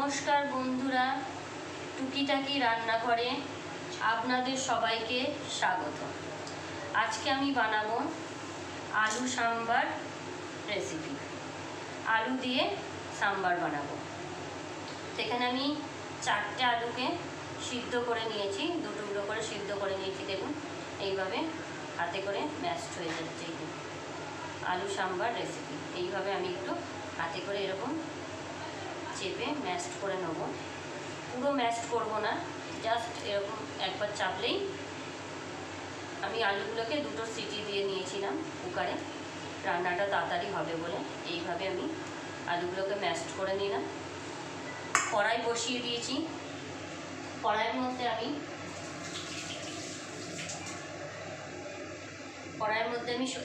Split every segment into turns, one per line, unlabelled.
নমস্কার বন্ধুরা, টুকিটাকি রান্নাঘরে আপনাদের সবাইকে স্বাগত। আজকে আমি বানাবো আলু সাম্বার রেসিপি। আলু দিয়ে সাম্বার বানাবো। সেখানে আমি 4টে আলুকে সিদ্ধ করে নিয়েছি, 2 টুকরো করে সিদ্ধ করে নিয়েছি। দেখুন এইভাবে হাতে করে ম্যাশড হয়ে যাচ্ছে। আলু সাম্বার রেসিপি এইভাবে আমি একটু হাতে করে এরকম চেপে ম্যাশড করে নেব। পুরো ম্যাশড করব না, জাস্ট এরকম একবার চাপলেই। আমি আলুগুলোকে 2টো সিটি দিয়ে নিয়েছিলাম কুকারে, রান্নাটা তাড়াতাড়ি হবে বলে। এইভাবে আমি আলুগুলোকে ম্যাশড করে নিলাম। কড়াই বসিয়ে দিয়েছি। কড়াইয়ের মধ্যে আমি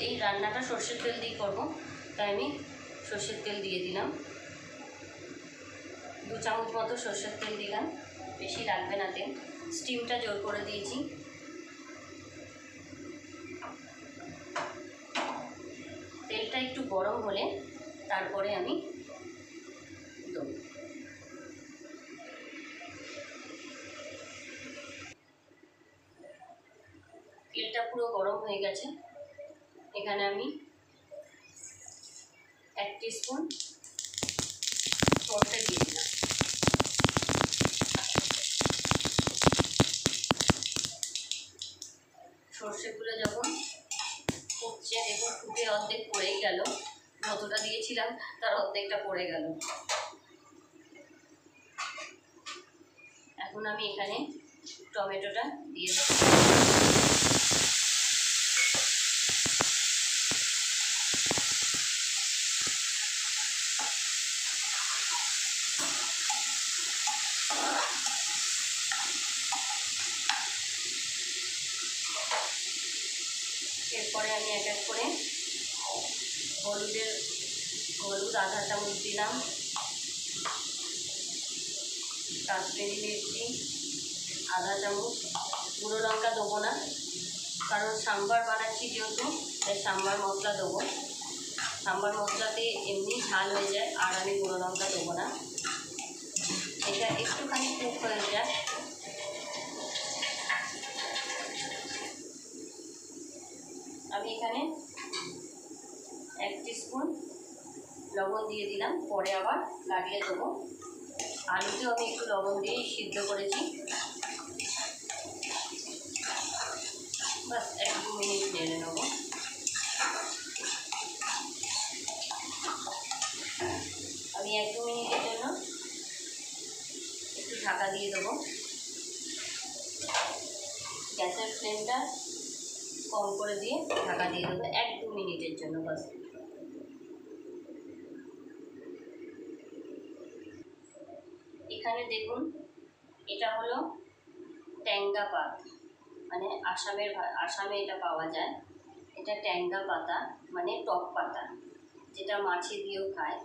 এই রান্নাটা সর্ষের তেল দিয়ে করব, তাই আমি সর্ষের তেল দিয়ে দিলাম। 2 চামচ মতো সর্ষের তেল দিলাম, বেশি লাগবে না তেল। স্টিমটা জোর করে দিয়েছি। তেলটা একটু গরম হলে তারপরে আমি দেব। তেলটা পুরো গরম হয়ে গেছে। এখানে আমি 1 টিস্পুন সর্ষে দিয়ে দিলাম। সর্ষেগুলো যখন ফুটছে, দেখুন ফুটে অর্ধেক পড়েই গেল। যতটা দিয়েছিলাম তার অর্ধেকটা পড়ে গেল। এখন আমি এখানে টমেটোটা দিয়ে দেব। এরপরে আমি এক এক করে হলুদ আধা চামচ দিলাম, কাশ্মীরি মির্চি আধা চামচ, গুঁড়ো লঙ্কা দেবো না, কারণ সাম্বার বানাচ্ছি যেহেতু, তাই সাম্বার মশলা দেবো। সাম্বার মশলাতে এমনি ঝাল হয়ে যায়, আর আমি গুঁড়ো লঙ্কা দেবো না। এটা একটুখানি কুক হয়ে যায়। আমি এখানে 1 টিস্পুন লবণ দিয়ে দিলাম, পরে আবার লাগিয়ে দেবো। আলুতেও আমি একটু লবণ দিয়েই সিদ্ধ করেছি। বাস 1-2 মিনিট নেড়ে নেব। আমি 1-2 মিনিটের জন্য একটু ঢাকা দিয়ে দেবো। গ্যাসের ফ্লেমটা কম করে দিয়ে ঢাকা দিয়ে দেবো 1-2 মিনিটের জন্য বাস। এখানে দেখুন, এটা হলো ট্যাংগা পাত, মানে আসামে এটা পাওয়া যায়। এটা ট্যাংগা পাতা, মানে টক পাতা, যেটা মাছে দিয়েও খায়।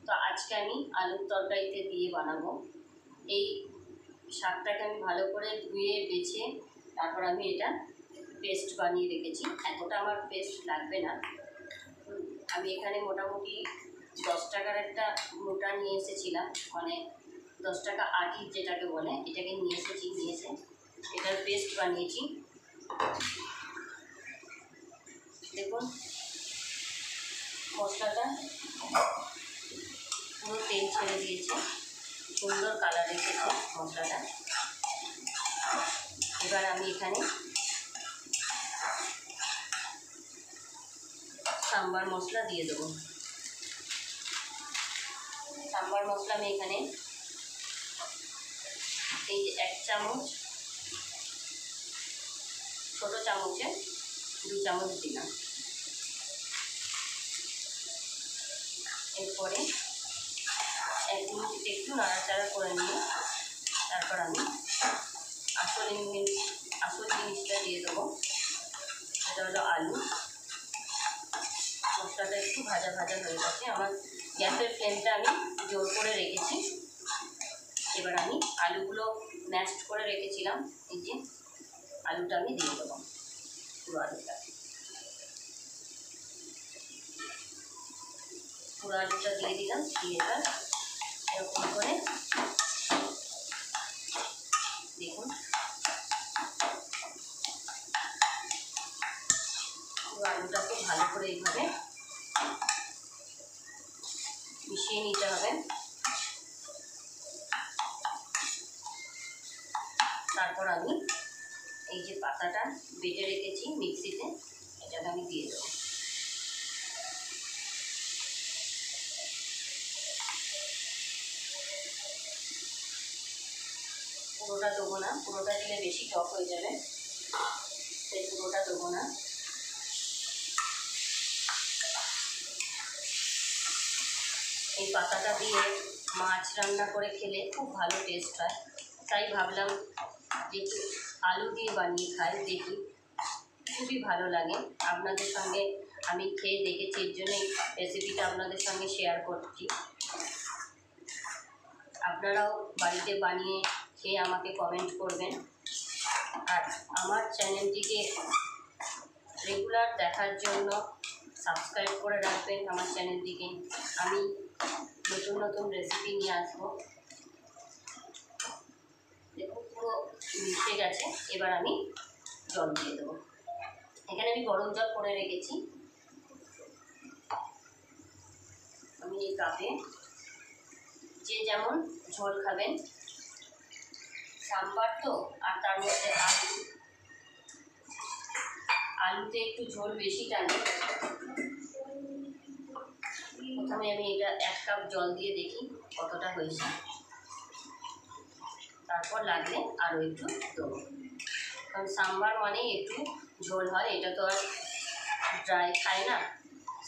তো আজকে আমি আলুর তরকারিতে দিয়ে বানাবো। এই শাকটাকে আমি ভালো করে ধুয়ে বেছে তারপর আমি এটা পেস্ট বানিয়ে রেখেছি। এতটা আমার পেস্ট লাগবে না। আমি এখানে মোটামুটি 10 টাকার একটা মোটা নিয়ে এসেছিলাম, মানে 10 টাকা আটি যেটাকে বলে, এটাকে নিয়ে এসে এটার পেস্ট বানিয়েছি। দেখুন মশলাটা পুরো তেল ছেড়ে দিয়েছে, সুন্দর কালার এসেছে মশলাটা। এবার আমি এখানে সাম্বার মশলা দিয়ে দেবো। সাম্বার মশলা আমি এখানে এই যে 1 চামচ, ছোটো চামচে 2 চামচ দিলাম। এরপরে 1 মিনিট একটু নাড়াচাড়া করে নিয়ে তারপর আমি আসল জিনিসটা দিয়ে দেবো। সেটা হলো আলু। মশলাটা একটু ভাজা ভাজা হয়ে গেছে। আমার গ্যাসের ফ্লেমটা আমি জোর করে রেখেছি। এবার আমি আলুগুলো ম্যাশড করে রেখেছিলাম, এই যে আলুটা আমি দিয়ে দেবো। পুরো আলুটা দিয়ে দিলাম। দিয়ে এবার এরকম করে এইভাবে মিশিয়ে নিতে হবে। তারপর আমি এই যে পাতাটা বেটে রেখেছি মিক্সিতে, এটাকে আমি দিয়ে দেবো। পুরোটা দেবো না, পুরোটা দিলে বেশি টক হয়ে যাবে, তাই পুরোটা দেবো না। এই পাতাটা দিয়ে মাছ রান্না করে খেলে খুব ভালো টেস্ট হয়, তাই ভাবলাম যে একটু আলু দিয়ে বানিয়ে খাই, দেখি খুবই ভালো লাগে। আপনাদের সঙ্গে আমি খেয়ে দেখেছি, এর জন্যই রেসিপিটা আপনাদের সঙ্গে শেয়ার করছি। আপনারাও বাড়িতে বানিয়ে খেয়ে আমাকে কমেন্ট করবেন। আর আমার চ্যানেলটিকে রেগুলার দেখার জন্য সাবস্ক্রাইব করে রাখবেন আমার চ্যানেলটিকে। আমি নতুন নতুন রেসিপি নিয়ে আসবো। দেখুন পুরো মিশে গেছে, এবার আমি জল দিয়ে দেবো। এখানে আমি গরম জল করে রেখেছি। আমি এই কাপে যে যেমন ঝোল খাবেন, সাম্বার তো, আর তার মধ্যে আলুতে একটু ঝোল বেশি টানে। প্রথমে আমি এটা 1 কাপ জল দিয়ে দেখি কতটা হয়েছে, তারপর লাগলে আরও একটু দেবো। কারণ সাম্বার মানেই একটু ঝোল হয়, এটা তো আর ড্রাই খায় না,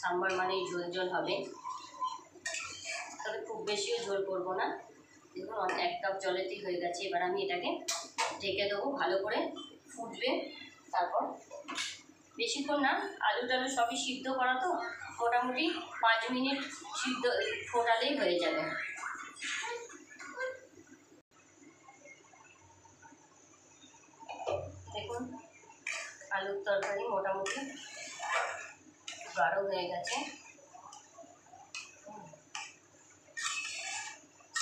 সাম্বার মানেই ঝোল ঝোল হবে। তবে খুব বেশিও ঝোল করবো না। দেখুন 1 কাপ জলেতেই হয়ে গেছে। এবার আমি এটাকে ঢেকে দেবো, ভালো করে ফুটবে। তারপর বেশিক্ষণ না, আলু টালু সবই সিদ্ধ করা তো, মোটামুটি 5 মিনিট সিদ্ধ ফোটালেই হয়ে যাবে। দেখুন আলুর তরকারি মোটামুটি গাঢ় হয়ে গেছে,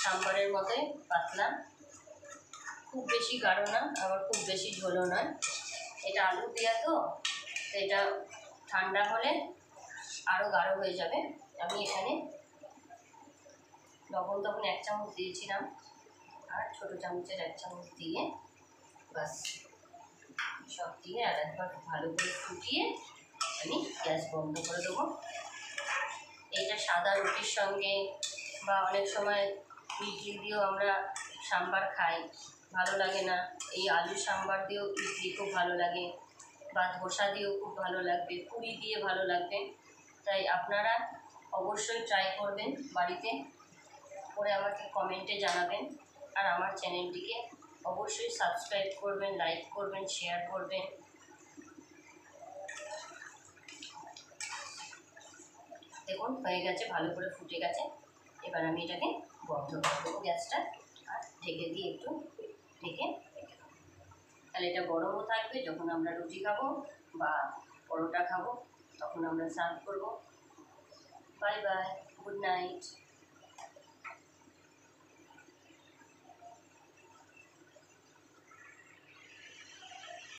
সাম্বারের মতোই পাতলা, খুব বেশি গাঢ় না, আবার খুব বেশি ঝোলও নয়। এটা আলু দেওয়া তো, এটা ঠান্ডা হলে আরও গাঢ় হয়ে যাবে। আমি এখানে লবণ তখন 1 চামচ দিয়েছিলাম, আর ছোটো চামচের 1 চামচ দিয়ে বাস সব দিয়ে আর একবার ভালো করে ফুটিয়ে আমি গ্যাস বন্ধ করে দেবো। এইটা সাদা রুটির সঙ্গে বা অনেক সময় ইডলি দিয়েও আমরা সাম্বার খাই, ভালো লাগে না? এই আলু সাম্বার দিয়েও ইডলি খুব ভালো লাগে, বা ধোসা দিয়েও খুব ভালো লাগবে, পুরি দিয়ে ভালো লাগবে। তাই আপনারা অবশ্যই ট্রাই করবেন বাড়িতে, করে আমাকে কমেন্টে জানাবেন। আর আমার চ্যানেলটিকে অবশ্যই সাবস্ক্রাইব করবেন, লাইক করবেন, শেয়ার করবেন। দেখুন হয়ে গেছে, ভালো করে ফুটে গেছে। এবার আমি এটাকে বন্ধ করে দেবো গ্যাসটা, আর ঢেকে দিয়ে একটু ঢেকে রেখে দেবো। তাহলে এটা গরমও থাকবে, যখন আমরা রুটি খাবো বা পরোটা খাবো তখন আমরা সার্ভ করবো। Bye bye, good night.